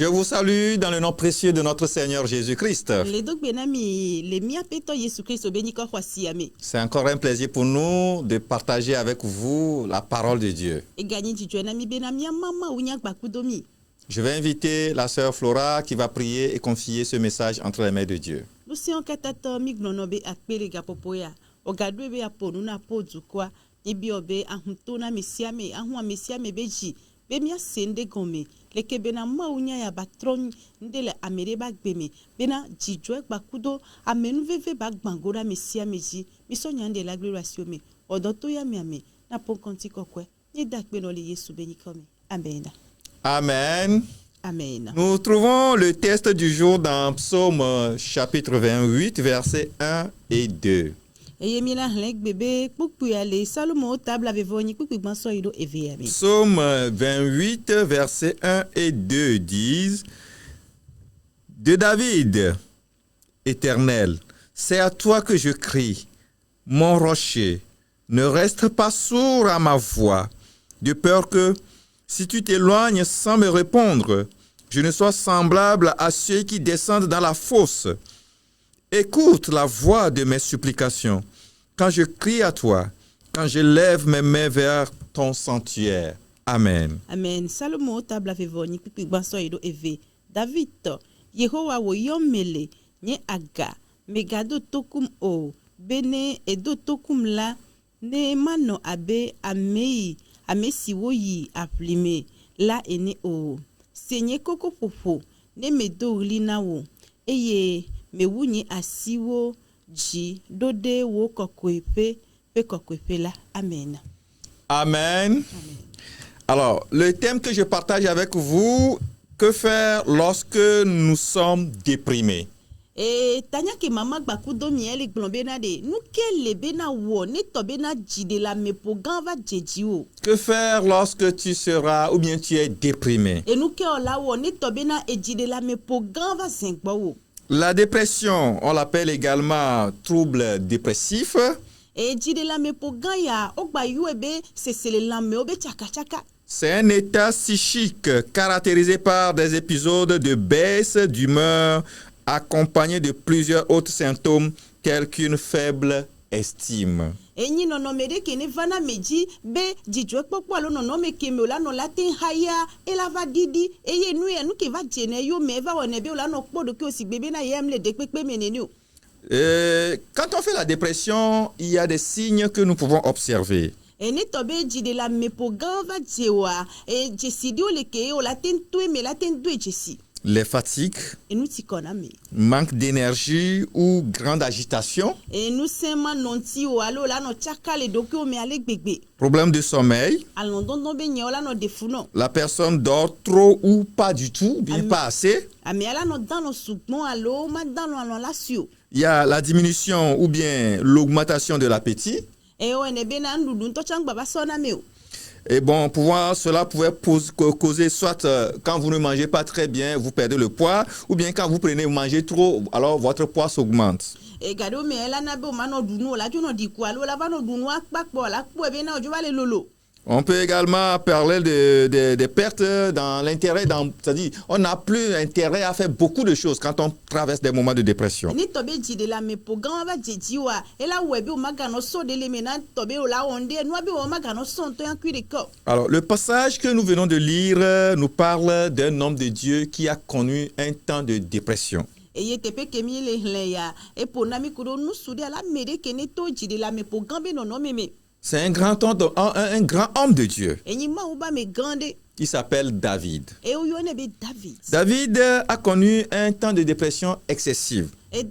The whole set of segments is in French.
Je vous salue dans le nom précieux de notre Seigneur Jésus-Christ. C'est encore un plaisir pour nous de partager avec vous la parole de Dieu. Je vais inviter la sœur Flora qui va prier et confier ce message entre les mains de Dieu. Bemia sende gome leke bena maunya ya batron ndele amereba gbeme bena jijwe bakudo amenu veve bagbangora mesia meji misonya ndela gloriation me odoto ya miame na ponkonti kokwe ni dakbe no le Yesu beni kome. Amen. Amen. Amen. Nous trouvons le texte du jour dans Psaume chapitre 28 versets 1 et 2. Psaume 28, versets 1 et 2 disent: De David, Éternel, c'est à toi que je crie, mon rocher, ne reste pas sourd à ma voix, de peur que, si tu t'éloignes sans me répondre, je ne sois semblable à ceux qui descendent dans la fosse. Écoute la voix de mes supplications quand je crie à toi, quand je lève mes mains vers ton sanctuaire. Amen. Amen. Salomo tabla vevoni pipi baso edo eve. David, Yehowa wo yomele nye aga megado tokum o bene edo tokum la ne mano abe amei amesi wo yi aplime la ene o senye koko popo ne medo lina wo eye mewunye asiwo ji dode wo kokwepe pe kokwepe la. Amen. Amen. Alors, le thème que je partage avec vous, que faire lorsque nous sommes déprimés? Tanya ke mama bakudo mieli glombe na de nou ke lebe na wo ne tobe na jide la mepo ganva jeji o. Que faire lorsque tu seras ou bien tu es déprimé? E nou ke ola wo ne tobe na ejide la mepo ganva zenkba o. La dépression, on l'appelle également trouble dépressif. C'est un état psychique caractérisé par des épisodes de baisse d'humeur accompagnés de plusieurs autres symptômes tels qu'une faible estime. Quand on fait la dépression, il y a des signes que nous pouvons observer. Les fatigues, manque d'énergie ou grande agitation, problème de sommeil, la personne dort trop ou pas du tout, bien pas assez. Il y a la diminution ou bien l'augmentation de l'appétit. Et bon, cela pouvait causer soit quand vous ne mangez pas très bien, vous perdez le poids, ou bien quand vous mangez trop, alors votre poids s'augmente. On peut également parler des pertes dans l'intérêt, c'est-à-dire on n'a plus intérêt à faire beaucoup de choses quand on traverse des moments de dépression. Alors, le passage que nous venons de lire nous parle d'un homme de Dieu qui a connu un temps de dépression. C'est un grand homme de Dieu. Il s'appelle David. David a connu un temps de dépression excessive. Et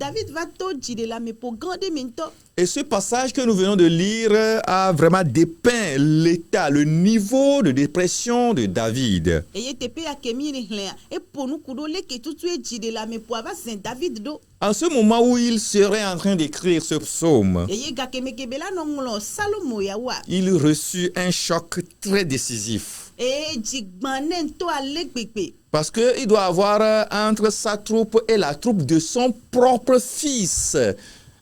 ce passage que nous venons de lire a vraiment dépeint l'état, le niveau de dépression de David. En ce moment où il serait en train d'écrire ce psaume, il reçut un choc très décisif. Parce qu'il doit avoir entre sa troupe et la troupe de son propre fils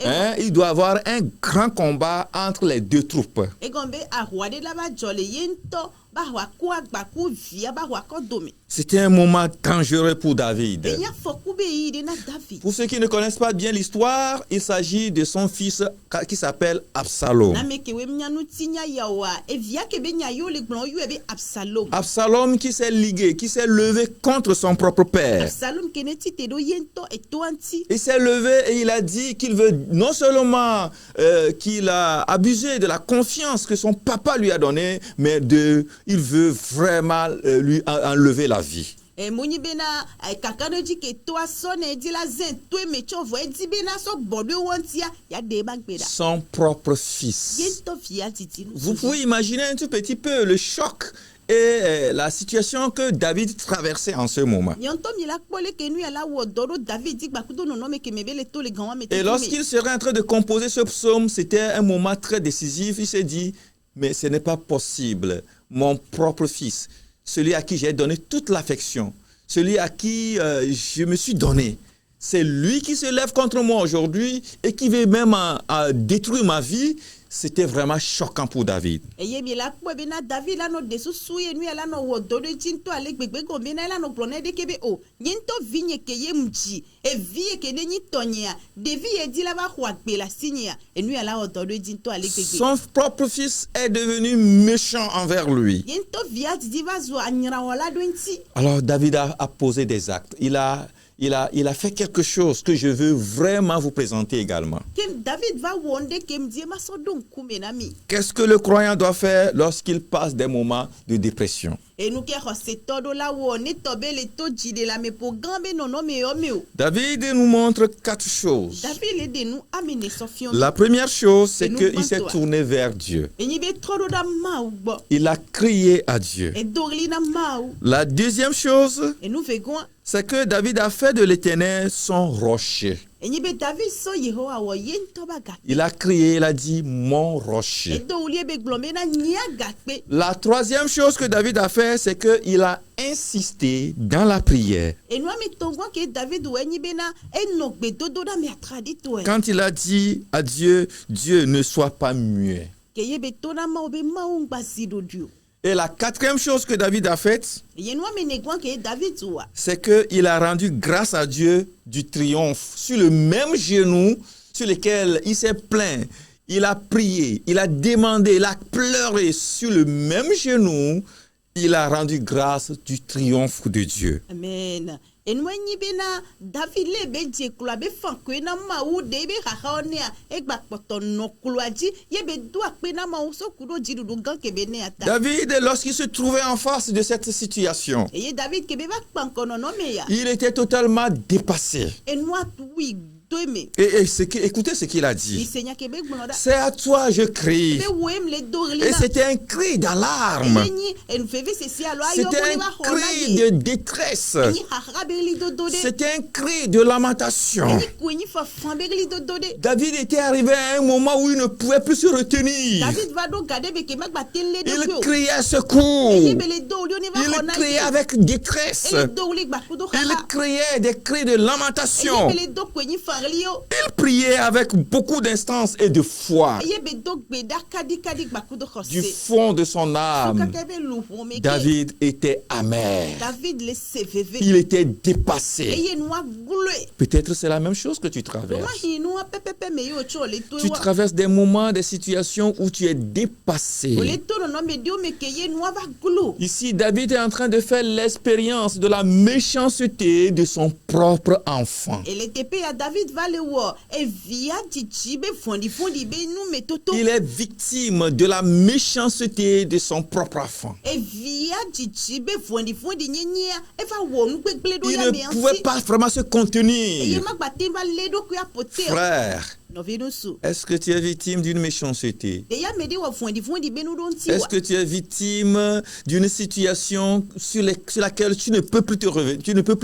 hein, il doit y avoir un grand combat entre les deux troupes. egombe ahwa de la ba jole yento ba hwa ku agba ku via ba hwa ko domi C'était un moment dangereux pour David. enya foku be yi de na David Pour ceux qui ne connaissent pas bien l'histoire, il s'agit de son fils qui s'appelle Absalom. na meke we mnyanu tinya yawa e via ke be nya yo le gbon yu e be Absalom Absalom qui s'est ligué, qui s'est levé contre son propre père. Absalom keneti te do yento et to anti Il s'est levé et il a dit qu'il veut non seulement qu'il a abusé de la confiance que son papa lui a donnée, mais il veut vraiment lui enlever la vie. e munyi bena kakano di ke to asone di la zen to me chovo e di bena so bodo wontia ya de bagbeda Son propre fils. yento via titi Vous pouvez imaginer un tout petit peu le choc et la situation que David traversait en ce moment. yonto mi la kpole ke nu ya la wo dodo David di gbakudo no no me ke mebe le to le grand me Et lorsqu'il serait en train de composer ce psaume, c'était un moment très décisif. Il s'est dit, mais ce n'est pas possible. Mon propre fils, celui à qui j'ai donné toute l'affection, celui à qui je me suis donné, c'est lui qui se lève contre moi aujourd'hui et qui veut même détruire ma vie. C'était vraiment choquant pour David. eye mi la kpo bena David la no de susu ye nu ya la no wo dodo jinto ale gbegbe go bena la no plone de kebe o yento vinye ke ye mji e vie ke de ni tonya de vie di la ba hwa gbe la sinya e nu ya la wo dodo jinto ale gbegbe Son propre fils est devenu méchant envers lui. yento via di va zo anyra wala do nti Alors David a posé des actes. Il a fait quelque chose que je veux vraiment vous présenter également. kem David va wonde kem die ma so don kumena mi Qu'est-ce que le croyant doit faire lorsqu'il passe des moments de dépression? e nu ke ho se todo la wo ne tobe le to jide la me po gambe no no me o me o David nous montre 4 choses. David le de nu amene so fion La première chose, c'est Et nous qu'il s'est pensons. tourné vers Dieu. e ni be todo da ma u gbo Il a crié à Dieu. e dorli na ma u La deuxième chose, e nu vegon c'est que David a fait de l'Éternel son rocher. enyi be David so Yehowa wo yento baga Il a crié, il a dit, mon e rocher. dorli be glombe na nya gakpe La troisième chose que David a fait, c'est qu'il a insisté dans la prière. e nu ami tongo ke David wo enyi be na e no gbe dodo da me atradito e Quand il a dit à Dieu, Dieu ne sois pas muet. ke ye be tona ma o be ma u ngba sido dio Et la quatrième chose que David a faite, ye nu ami ne gwan ke David wa c'est qu'il a rendu grâce à Dieu du triomphe sur le même genou sur lequel il s'est plaint. Il a prié, il a demandé, il a pleuré sur le même genou. Il a rendu grâce du triomphe de Dieu. amen e nu enyi be na David le be je kula be fan ko na ma u de be ha one a e gba poto no kulu aji ye be du akpe na ma u so kudo jidu du gan ke be ne ata David, lorsqu'il se trouvait en face de cette situation, e ye David ke be ba kpan kono no me ya il était totalement dépassé. e nu wi do me Et écoutez ce qu'il a i dit. senya ke be gbono da C'est à toi je crie. be wem le dorli Et na c'était un cri d'alarme. yenyi en feve se si alo ayo C'était boni un ba hona cri ye de détresse. ni harabeli do do de C'était un cri de lamentation. ni kwenyi fa fambeli do do de David était arrivé à un moment où il ne pouvait plus se retenir. David va do gade be ke magba telle do Il yo criait secours. ye be le do ni ba Il hona criait avec détresse. e do li gba kudo Il ha criait des cris de ye lamentation. be le do kwenyi farli yo Il priait avec beaucoup d'instance et de foi. ye be do gbe da kadi gba kudo Du khose fond de son so âme, ka be lu ho me ke David était amer. David le seveve Il était e dépassé. ye nu gulwe Peut-être c'est la même chose que tu do traverses. hi nu pepepe me yo cho le to Tu wa traverses des moments, des situations où tu es dépassé. o le to no me dio me ke ye nu va gulu Ici, David est en train de faire l'expérience de la méchanceté de son propre enfant. ele tepe ya David va le wo e via titi be fondi be nu me toto Il est victime de la méchanceté de son propre enfant. e via titi be fondi nyenye e va wo nu gbegle do Il ya me ne pouvait ansi pas vraiment se e ye contenir. magba te va le do ku ya pote Frère, no vi no su est-ce que tu es victime d'une méchanceté? de ya me de wo fondi be nu don ti Est-ce wa que tu es victime d'une situation sur laquelle tu ne peux plus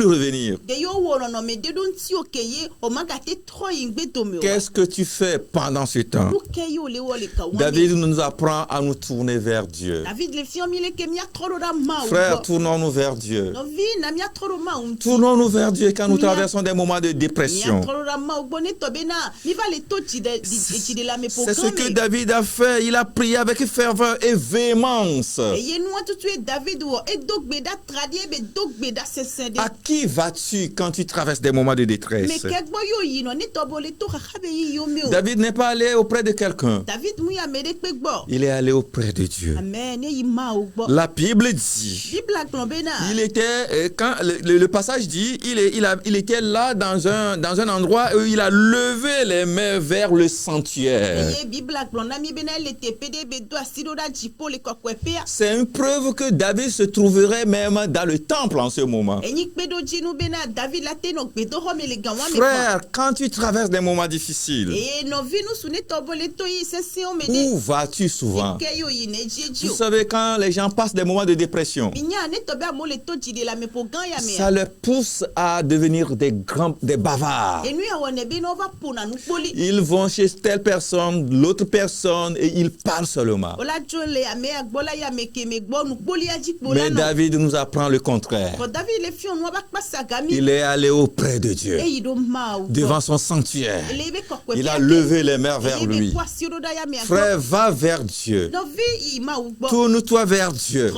revenir? de yo wo no me de don ti o ke ye o maga te tro ingbe to me wa Qu'est-ce que tu fais pendant ce temps? lu ke yo le wo le ka wa David nous apprend à nous tourner vers Dieu. David le fion mi le ke mi a tro do da ma Frère, tournons-nous vers Dieu. no vi na mi a tro do ma un Tournons-nous vers Dieu quand nous Mia- traversons des moments de mi a dépression. tro do da ma u gboni to be na mi va le C'est ce que David a fait. Il a prié avec ferveur et véhémence. À qui vas-tu quand tu traverses des moments de détresse? David n'est pas allé auprès de quelqu'un. Il est allé auprès de Dieu. La Bible dit, il était, quand le passage dit, il était là dans un endroit où il a levé les mains vers le sanctuaire. C'est une preuve que David se trouverait même dans le temple en ce moment. Frère, quand tu traverses des moments difficiles, où vas-tu souvent? Vous savez, quand les gens passent des moments de dépression, ça leur pousse à devenir des bavards. Ils vont chez telle personne, l'autre personne, et ils parlent seulement. Mais David nous apprend le contraire. Il est allé auprès de Dieu, devant son sanctuaire. Il a levé les mains vers lui. Frère, va vers Dieu. Tourne-toi vers Dieu.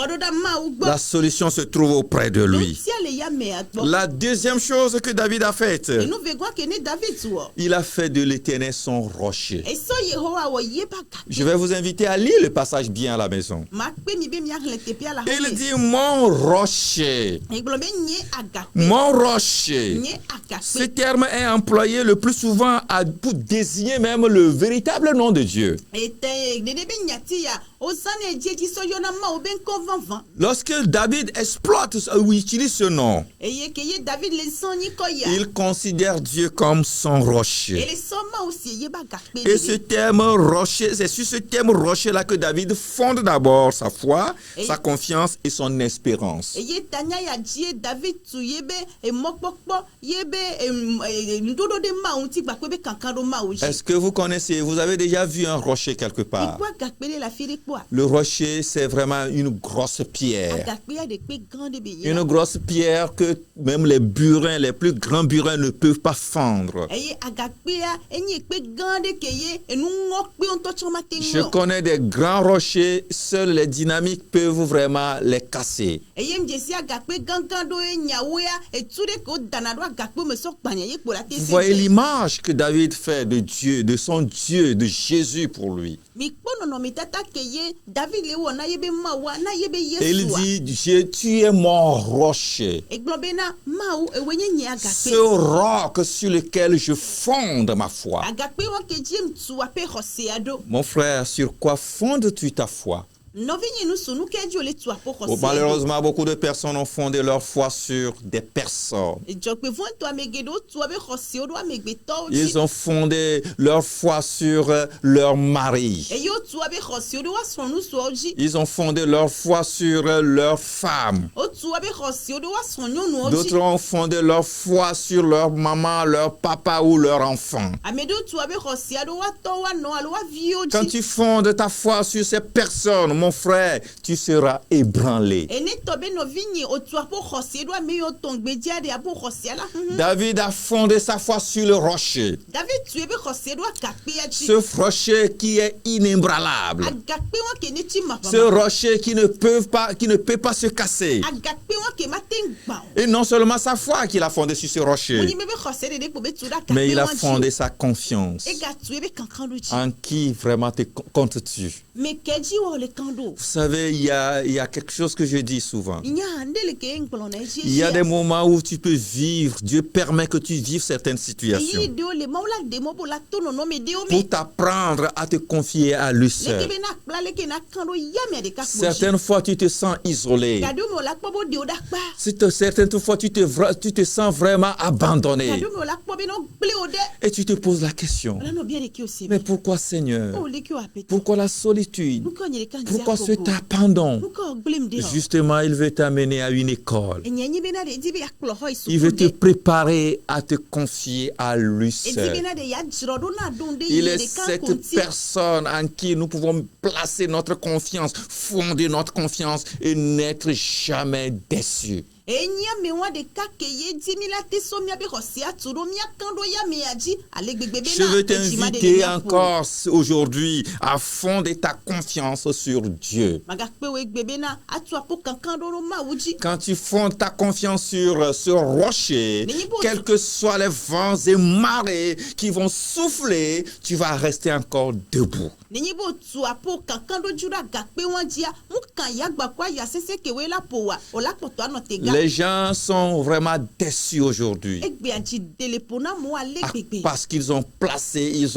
La solution se trouve auprès de lui. La deuxième chose que David a faite, il a fait de l'Éternel son rocher. Je vais vous inviter à lire le passage bien à la maison. Il dit mon rocher. Mon rocher. Ce terme est employé le plus souvent pour désigner même le véritable nom de Dieu. Lorsque David exploite ou utilise ce nom, il considère Dieu comme son rocher. Et ce terme rocher, c'est sur ce terme rocher-là que David fonde d'abord sa foi, sa confiance et son espérance. Est-ce que vous connaissez, vous avez déjà vu un rocher quelque part? Le rocher, c'est vraiment une grosse pierre. Une grosse pierre que même les burins, les plus grands burins ne peuvent pas fendre. Je connais des grands rochers, seuls les dynamiques peuvent vraiment les casser. Vous voyez l'image que David fait de Dieu, de son Dieu, de Jésus pour lui. Et il dit, Dieu, tu es mon rocher. Ce roc sur lequel je fonde ma foi. Mon frère, sur quoi fondes-tu ta foi? Malheureusement, beaucoup de personnes ont fondé leur foi sur des personnes. Ils ont fondé leur foi sur leur mari. Ils ont fondé leur foi sur leur femme. D'autres ont fondé leur foi sur leur maman, leur papa ou leur enfant. Quand tu fondes ta foi sur ces personnes, mon frère, tu seras ébranlé. David a fondé sa foi sur le rocher. Ce rocher qui est inébranlable. Ce rocher qui ne peut pas se casser. Et non seulement sa foi qu'il a fondé sur ce rocher, mais il a fondé sa confiance. En qui vraiment comptes-tu? Vous savez, il y a quelque chose que je dis souvent. Il y a des moments où tu peux vivre, Dieu permet que tu vives certaines situations pour t'apprendre à te confier à lui seul. Certaines fois, tu te sens isolé. Certaines fois, tu te sens vraiment abandonné. Et tu te poses la question, mais pourquoi Seigneur? Pourquoi la solitude? Pourquoi cet abandon? Justement, il veut t'amener à une école. Il veut te préparer à te confier à lui seul. Il est cette personne en qui nous pouvons placer notre confiance, fonder notre confiance et n'être jamais déçus. enya me wa de ka ke ye di mi la te so mi abe hosi aturo mi akando ya me aji ale gbegbe Je veux t'inviter encore aujourd'hui à fonder ta confiance sur Dieu. maga pe we gbebe na atu apo kankando ro ma wuji. Quand tu fondes ta confiance sur ce rocher, quels que soient les vents et marées qui vont souffler, tu vas rester encore debout. Nenyi bo tu apo kankando jura ga pe won dia mu kan ya gba kwa ya sese ke we la po wa o la poto anotega. Les gens sont vraiment déçus aujourd'hui. Egbe aji dele pona mo ale gbegbe. Parce qu'ils ont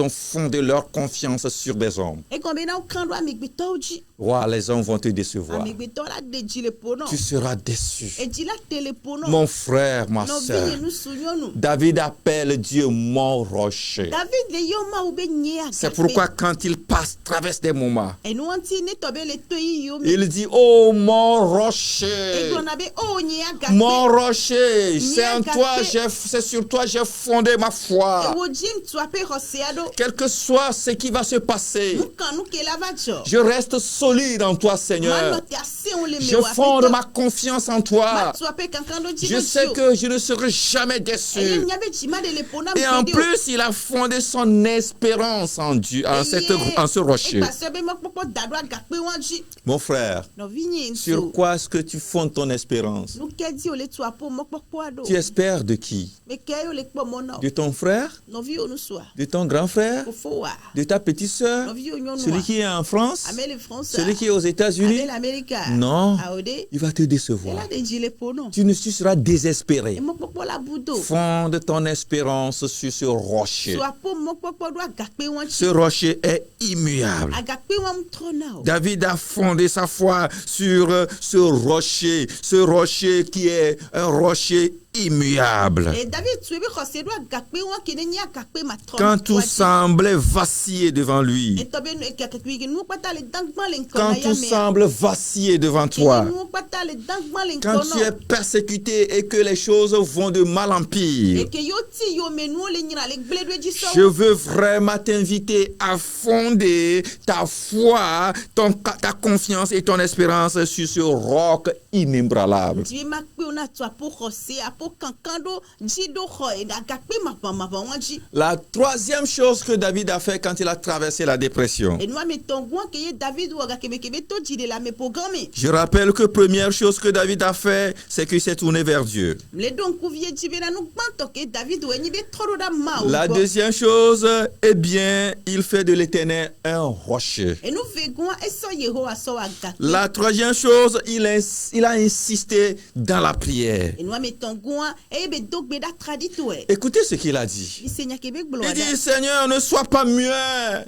fondé leur confiance sur des hommes. E gombe na kando amigbe toji. Ouais, les hommes vont te décevoir. Amigbe to la de jile pono. Tu seras déçu. E jila tele pono. Mon frère, ma no sœur. vini nu sunyonu. David appelle Dieu mon rocher. David le yo ma ube nye aga. C'est pourquoi quand il traverse des moments, E nu anti ne tobe le toyi yo mi. il dit, oh mon E rocher, gona be o nye aga. mon rocher, c'est sur toi j'ai fondé ma E foi. wo jim tu ape hoseado. Quel que soit ce qui va se passer, Mu kanu ke la va jo. je reste solide en toi, Seigneur. Mano te ase on le me Je wa. fonde ma confiance en toi. Tu ape kankando jile. Je sais que je ne serai jamais déçu. E nyabe jima de le pona Et en mpedo. plus, il a fondé son espérance en Dieu, en ce rocher. Mon frère, sur quoi est-ce que tu fondes ton espérance? Tu espères de qui? De ton frère? De ton grand frère? De ta petite sœur? Celui qui est en France? Celui qui est aux États-Unis? Non, il va te décevoir. Tu seras désespéré. Fonde ton espérance sur ce rocher. Ce rocher est immuable. David a fondé sa foi sur ce rocher qui est un rocher immuable. Quand tout semblait vaciller devant lui, quand tout semble vaciller devant toi, quand tu es persécuté et que les choses vont de mal en pire, je veux vraiment t'inviter à fonder ta foi, ta confiance et ton espérance sur ce roc inébranlable. La troisième chose que David a fait quand il a traversé la dépression. Je rappelle que première chose que David a fait, c'est qu'il s'est tourné vers Dieu. La deuxième chose, eh bien, il fait de l'Éternel un rocher. La troisième chose, il a insisté dans la prière. Écoutez ce qu'il a dit. Il dit, Seigneur, ne sois pas muet.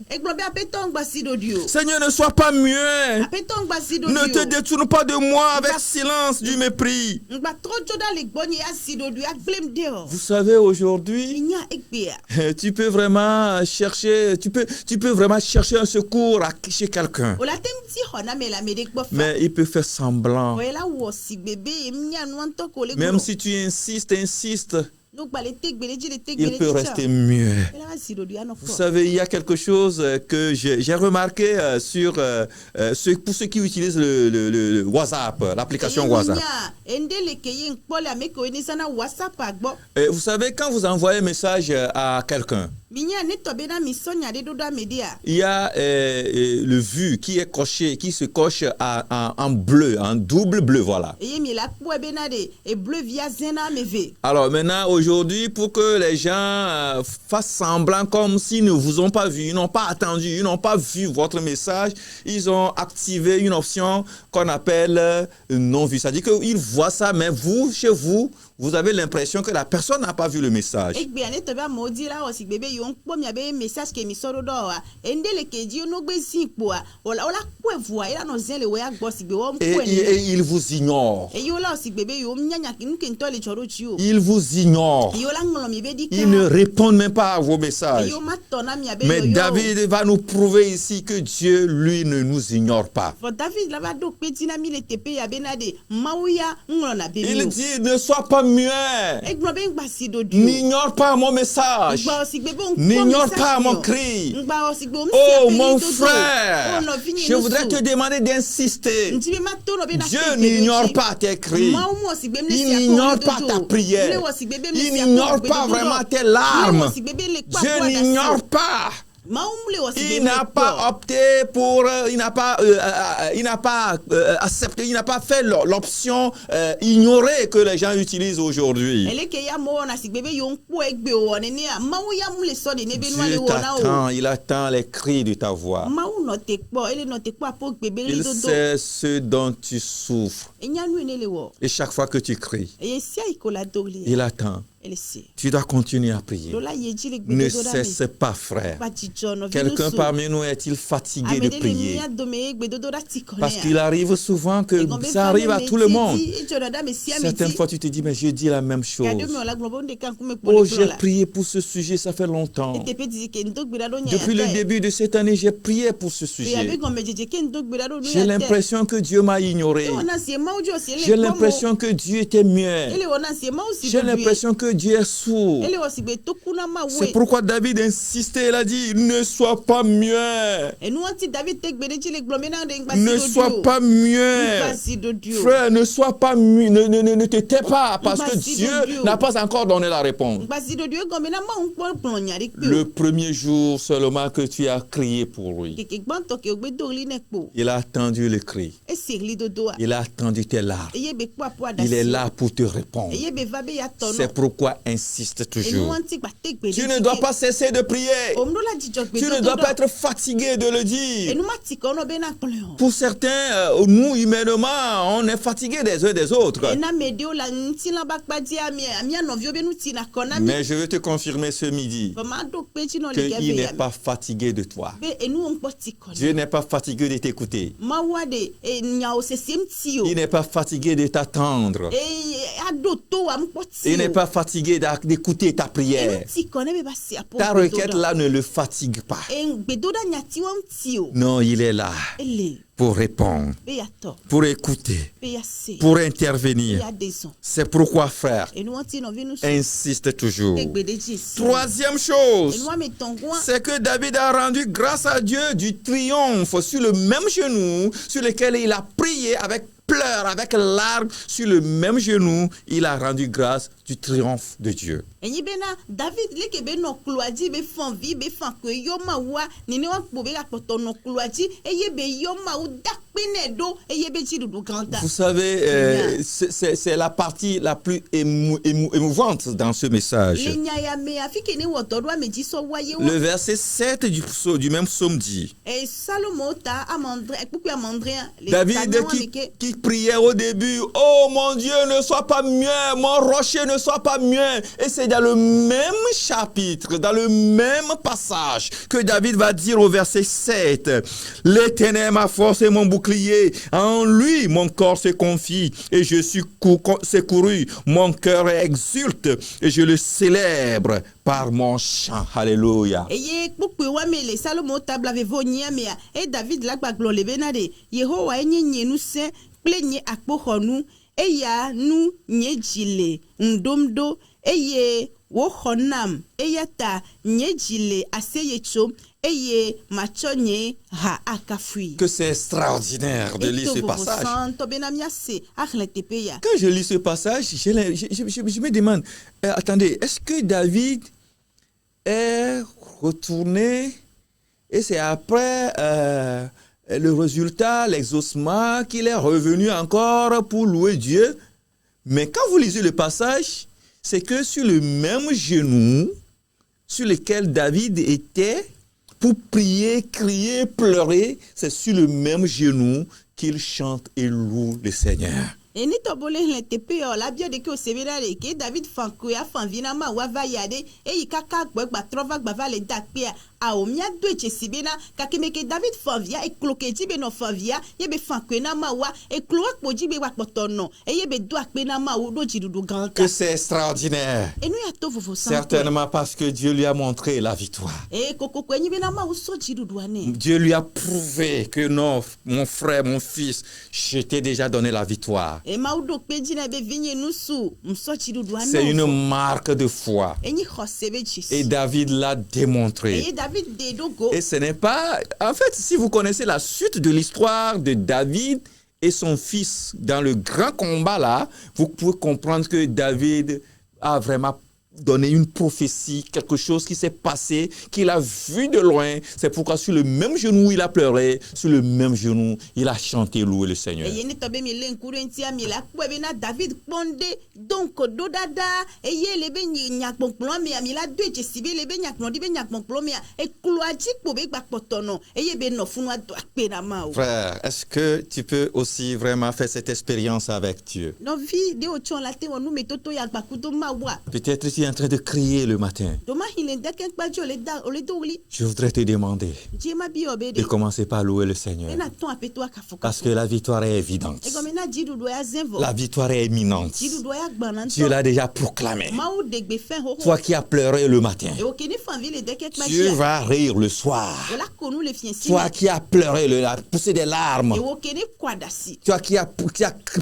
Seigneur, ne sois pas muet. Ne te détourne pas de moi avec silence du mépris. Vous savez, aujourd'hui, tu peux vraiment chercher, tu peux vraiment chercher un secours chez quelqu'un. Mais il peut faire semblant. Même si tu insistes, il peut rester muet. Vous savez, il y a quelque chose que j'ai remarqué pour ceux qui utilisent le WhatsApp, l'application WhatsApp. Vous savez, quand vous envoyez un message à quelqu'un, il y a le vu qui est coché, qui se coche en bleu, en double bleu, voilà. Alors maintenant, aujourd'hui, pour que les gens fassent semblant comme s'ils ne vous ont pas vu, ils n'ont pas attendu, ils n'ont pas vu votre message, ils ont activé une option qu'on appelle non-vu. C'est-à-dire qu'ils voient ça, mais vous, chez vous, vous avez l'impression que la personne n'a pas vu le message. Et il vous ignore. Il vous ignore. Il ne répond même pas à vos messages. Mais David va nous prouver ici que Dieu, lui, ne nous ignore pas. Il dit, ne sois pas muet. N'ignore pas mon message. N'ignore pas mon cri. Oh mon frère, je voudrais te demander d'insister. Dieu n'ignore pas tes cris. Il n'ignore pas ta prière. Il n'ignore pas vraiment tes larmes. Dieu n'ignore pas. Il n'a pas opté pour, il n'a pas accepté, il n'a pas fait l'option ignorée que les gens utilisent aujourd'hui. Dieu t'attend, il attend les cris de ta voix. Il sait ce dont tu souffres. Et chaque fois que tu cries, il attend. Tu dois continuer à prier. Ne cesse pas, frère. Quelqu'un parmi nous est-il fatigué de prier? Parce qu'il arrive souvent que ça arrive à tout le monde. Certaines fois, tu te dis, mais je dis la même chose. Oh, j'ai prié pour ce sujet, ça fait longtemps. Depuis le début de cette année, j'ai prié pour ce sujet. J'ai l'impression que Dieu m'a ignoré. J'ai l'impression que Dieu était muet. J'ai l'impression que Dieu est sourd. C'est pourquoi David insistait, il a dit, ne sois pas muet. Ne sois pas muet. Frère, ne sois pas muet, ne te tais pas, parce que Dieu n'a pas encore donné la réponse. Le premier jour seulement que tu as crié pour lui, il a attendu le cri. Il a attendu tes larmes. Il est là pour te répondre. C'est pourquoi insiste toujours. Tu ne dois pas cesser de prier. Tu ne dois pas être fatigué de le dire. Pour certains, nous humainement, on est fatigué des uns des autres. Mais je veux te confirmer ce midi qu'il n'est pas fatigué de toi. Dieu n'est pas fatigué de t'écouter. Il n'est pas fatigué de t'attendre. Il n'est pas fatigué d'écouter ta prière. Ta requête là ne le fatigue pas. Non, il est là pour répondre, pour écouter, pour intervenir. C'est pourquoi, frère, insiste toujours. Troisième chose, c'est que David a rendu grâce à Dieu du triomphe sur le même genou sur lequel il a prié avec pleurs, avec larmes, sur le même genou, il a rendu grâce du triomphe de Dieu. Vous savez, c'est la partie la plus émouvante dans ce message. Le verset 7 du même psaume dit, David qui priait au début, oh mon Dieu, ne sois pas muet, mon rocher ne sois pas muet. Et c'est dans le même chapitre, dans le même passage que David va dire au verset 7, l'Éternel est ma force et mon bouclier, en lui mon corps se confie et je suis secouru, mon cœur exulte et je le célèbre par mon chant. Alléluia. Plenye akpohonu eya nu nyejile ndomdo eye wohonam eyata nyejile aseyecho eye machonye ha akafui. Que c'est extraordinaire de lire ce passage. Quand je lis ce passage, je me demande, attendez, est-ce que David est retourné et c'est après le résultat, l'exaucement, qu'il est revenu encore pour louer Dieu? Mais quand vous lisez le passage, c'est que sur le même genou sur lequel David était pour prier, crier, pleurer, c'est sur le même genou qu'il chante et loue le Seigneur. Et ni tobole l'TP la bien de que sevérare que David fankuya fanvina ma wa va yade e ikaka gbagba trova gbava le dakpia aomia do echesibena kakemeke David favia e klokeji be no favia yebe fakwena mawa e kloa kpoji be wapotono e yebe do akpena mawo do jidudu ganta. Que c'est extraordinaire. E no ya to vovo Certainement parce que Dieu lui a montré la victoire. e koko kwenyi be na mawo so jidudu ane. Dieu lui a prouvé que non, mon frère, mon fils, je t'ai déjà donné la victoire. E mawo do kpeji na be vinye nusu mso jidudu ane. C'est une marque de foi. E nyi khosebe chisi. Et David l'a démontré. E David de dogo. Et ce n'est pas... En fait, si vous connaissez la suite de l'histoire de David et son fils dans le grand combat là, vous pouvez comprendre que David a vraiment donné une prophétie, quelque chose qui s'est passé, qu'il a vu de loin. C'est pourquoi sur le même genou, il a pleuré. Sur le même genou, il a chanté, loué le Seigneur. E yene tobe mi lenkuru entia mi la kwebe na David ponde donc do dada e ye lebe nyakponkplo mi ami la do echesibe lebe nyakplo di be nyakponkplo mi e kluaji kpo be gbakpotono e ye be no funu ado akpe na ma o. Frère, est-ce que tu peux aussi vraiment faire cette expérience avec Dieu? No vi de o chon la te wonu metoto ya gbakudo ma wa. Peut-être tu es en train de crier le matin. Do ma hilende ken gbajo le da o le dogli. Je voudrais te demander Je ma bi de obede. commencer par louer le Seigneur. E na ton apeto akafuka. Parce que la victoire est évidente. E gome na jidu do ya zenvo. La victoire est imminente. Jidu do ya gbananto. Dieu l'a déjà proclamé. Ma o degbe fin ho ho. Toi qui as pleuré le matin, E o keni fanvi le deke Dieu kmachi. va rire le soir. O la konu le fien si. Toi qui as pleuré, poussé des larmes. E o keni kwadasi. Toi qui as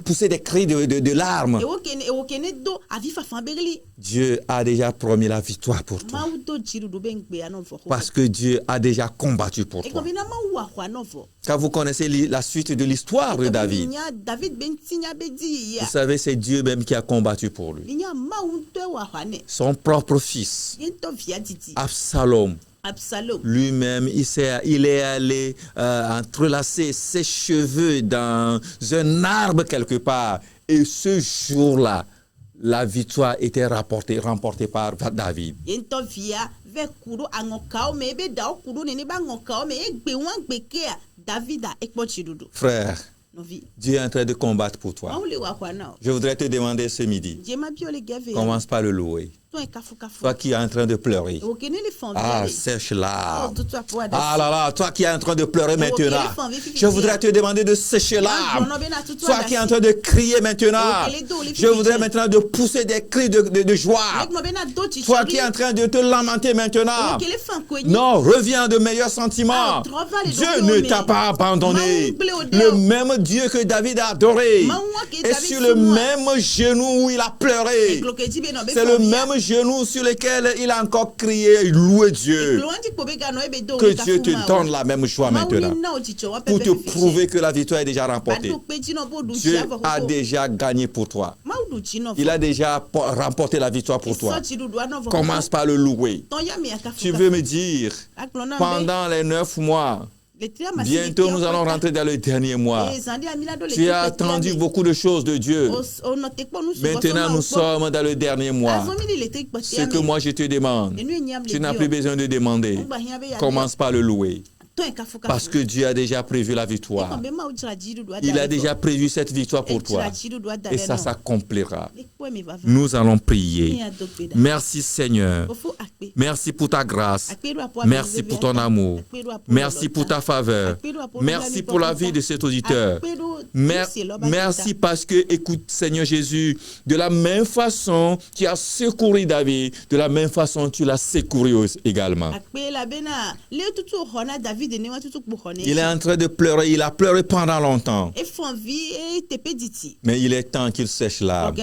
poussé des cris de larmes. E o keni do avi fa fambegli. Dieu a déjà promis la victoire pour toi. Ma o do jidu do ben gbe anovo. Parce que Dieu a déjà combattu pour E toi. gome na ma wa kwa novo. Quand vous connaissez la suite de l'histoire de David, David ben tinya be di ya. vous savez, c'est Dieu même qui a combattu pour lui. Binya ma o to wa hwane. Son propre fils, Yento via didi. Absalom, Absalom. lui-même, il est allé entrelacer ses cheveux dans un arbre quelque part. Et ce jour-là, la victoire était remportée par David. Yento via ve kuro angokao me be da kuro nene ba ngokao me egbe wan gbeke a David a ekpo chidudu. Frère, No vi. Dieu est en train de combattre pour Ma toi. o le wa kwa na. Je voudrais te demander ce midi, Je ma bio le gave. commence par le louer. Ton e kafu kafu. Toi qui es en train de pleurer. O keni le fambia. Ah, Oh, sèche-la. tout ça pour Ah là là, toi qui es en train de pleurer maintenant, ok, je voudrais te demander de sécher l'âme. Toi qui es en train de crier maintenant, je voudrais maintenant de pousser des cris de joie. Toi qui es en train de te lamenter maintenant, non, reviens de meilleurs sentiments. Dieu ne t'a pas abandonné. Le même Dieu que David a adoré est sur le même genou où il a pleuré. C'est le même genou sur lequel il a encore crié, loué Dieu. Que Dieu te donne la même joie maintenant pour te prouver que la victoire est déjà remportée. Dieu a déjà gagné pour toi. Il a déjà remporté la victoire pour toi. Commence par le louer. Tu veux me dire, pendant les 9 mois, bientôt nous allons rentrer dans le dernier mois. Tu as attendu beaucoup de choses de Dieu. Maintenant nous sommes dans le dernier mois. Ce que moi je te demande, tu n'as plus besoin de demander. Commence par le louer. Parce que Dieu a déjà prévu la victoire. Il a déjà prévu cette victoire pour toi. Et ça s'accomplira. Nous allons prier. Merci Seigneur. Merci pour ta grâce. Merci pour ton amour. Merci pour ta faveur. Merci pour la vie de cet auditeur. Merci parce que, écoute Seigneur Jésus, de la même façon tu as secouru David, de la même façon tu l'as secouru également. Il est en train de pleurer, il a pleuré pendant longtemps. Mais il est temps qu'il sèche l'âme.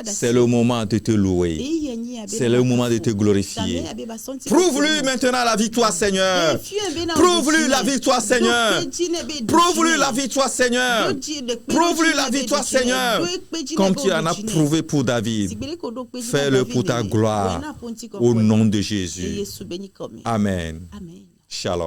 C'est le moment de te louer. C'est le moment de te glorifier. Prouve-lui maintenant la victoire, Seigneur. Prouve-lui la victoire, Seigneur. Prouve-lui la victoire, Seigneur. Prouve-lui la victoire, Seigneur. Comme tu en as prouvé pour David. Fais-le pour ta gloire. Au nom de Jésus. Amen. Shalom.